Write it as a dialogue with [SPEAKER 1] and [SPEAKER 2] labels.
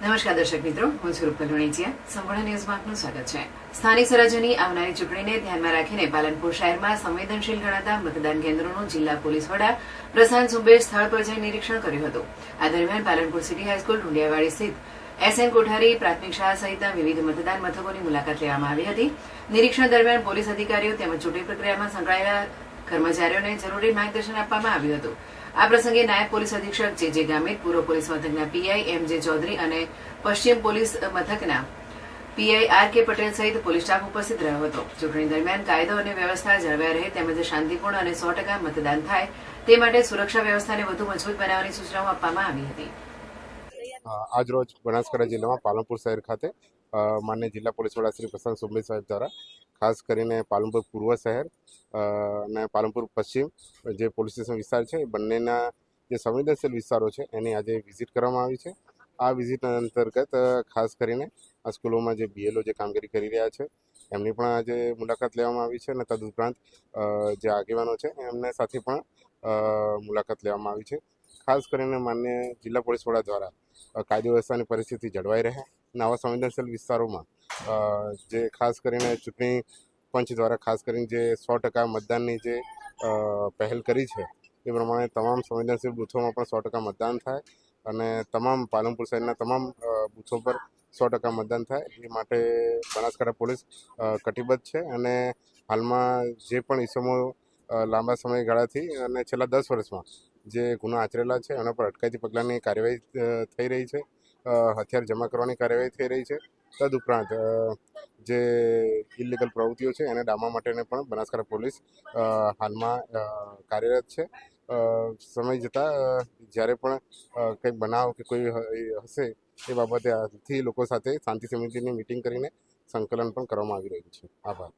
[SPEAKER 1] નમસ્કાર દર્શક મિત્રો, હું છું રૂપલ વણિચિયા. સંપૂર્ણ ન્યૂઝમાં આપનું સ્વાગત છે. સ્થાનિક સ્વરાજ્યની આવનારી ચૂંટણીને ધ્યાનમાં રાખીને પાલનપુર શહેરમાં સંવેદનશીલ ગણાતા મતદાન કેન્દ્રોનું જિલ્લા પોલીસ વડા પ્રશાંત સુંબે સ્થળ પર જઈ નિરીક્ષણ કર્યું હતું. આ દરમિયાન પાલનપુર સિટી હાઈસ્કૂલ ઢુંડિયાવાડી સ્થિત SN કોઠારી પ્રાથમિક શાળા સહિતના વિવિધ મતદાન મથકોની મુલાકાત લેવામાં આવી હતી. નિરીક્ષણ દરમિયાન પોલીસ અધિકારીઓ તેમજ ચૂંટણી પ્રક્રિયામાં સંકળાયેલા કર્મચારીઓને જરૂરી માર્ગદર્શન આપવામાં આવ્યું હતું. આ પ્રસંગે નાયબ પોલીસ અધિક્ષક જે ગામિત, પૂર્વ પોલીસ મથકના PI MJ ચૌધરી અને પશ્ચિમ પોલીસ મથકના PI RK પટેલ સહિત પોલીસ સ્ટાફ ઉપસ્થિત રહ્યો હતો. ચૂંટણી દરમિયાન કાયદો અને વ્યવસ્થા જળવાઈ રહે તેમજ શાંતિપૂર્ણ અને 100% મતદાન થાય તે માટે સુરક્ષા વ્યવસ્થાને વધુ મજબૂત બનાવવાની સૂચનાઓ આપવામાં આવી હતી.
[SPEAKER 2] આજરોજ બનાસકાંઠા જિલ્લામાં પાલનપુર શહેર ખાતે માનનીય જિલ્લા પોલીસ વડા શ્રી પ્રશાંત સુંબે સાહેબ દ્વારા ખાસ કરીને પાલનપુર પૂર્વ શહેર અને પાલનપુર પશ્ચિમ જે પોલીસ સ્ટેશન વિસ્તાર છે એ બંનેના જે સંવેદનશીલ વિસ્તારો છે એની આજે વિઝિટ કરવામાં આવી છે. આ વિઝિટ અંતર્ગત ખાસ કરીને આ સ્કૂલોમાં જે BLO જે કામગીરી કરી રહ્યા છે એમની પણ આજે મુલાકાત લેવામાં આવી છે અને તદુપરાંત જે આગેવાનો છે એમના સાથે પણ મુલાકાત લેવામાં આવી છે. ખાસ કરીને માન્ય જિલ્લા પોલીસ વડા દ્વારા કાયદો વ્યવસ્થાની પરિસ્થિતિ જળવાઈ રહે અને આવા સંવેદનશીલ વિસ્તારોમાં જે ખાસ કરીને ચૂંટણી પંચ દ્વારા ખાસ કરીને જે 100% મતદાનની જે પહેલ કરી છે એ પ્રમાણે તમામ સંવેદનશીલ બૂથોમાં પણ 100% મતદાન થાય અને તમામ પાલનપુર શહેરના તમામ બૂથો પર 100% મતદાન થાય એ માટે બનાસકાંઠા પોલીસ કટિબદ્ધ છે અને હાલમાં જે પણ ઇસમો લાંબા સમયગાળાથી અને છેલ્લા 10 વર્ષમાં જે ગુના આચરેલા છે એના પર અટકાયતી પગલાંની કાર્યવાહી થઈ રહી છે. હથિયાર જમા કરવાની કાર્યવાહી થઈ રહી છે. તદુપરાંત જે ઇલીગલ પ્રવૃત્તિઓ છે એને ડામવા માટેને પણ બનાસકાંઠા પોલીસ હાલમાં કાર્યરત છે. સમય જતાં જ્યારે પણ કંઈક બનાવ કે કોઈ હશે એ બાબતે આજથી લોકો સાથે શાંતિ સમિતિની મિટિંગ કરીને સંકલન પણ કરવામાં આવી રહ્યું છે. આભાર.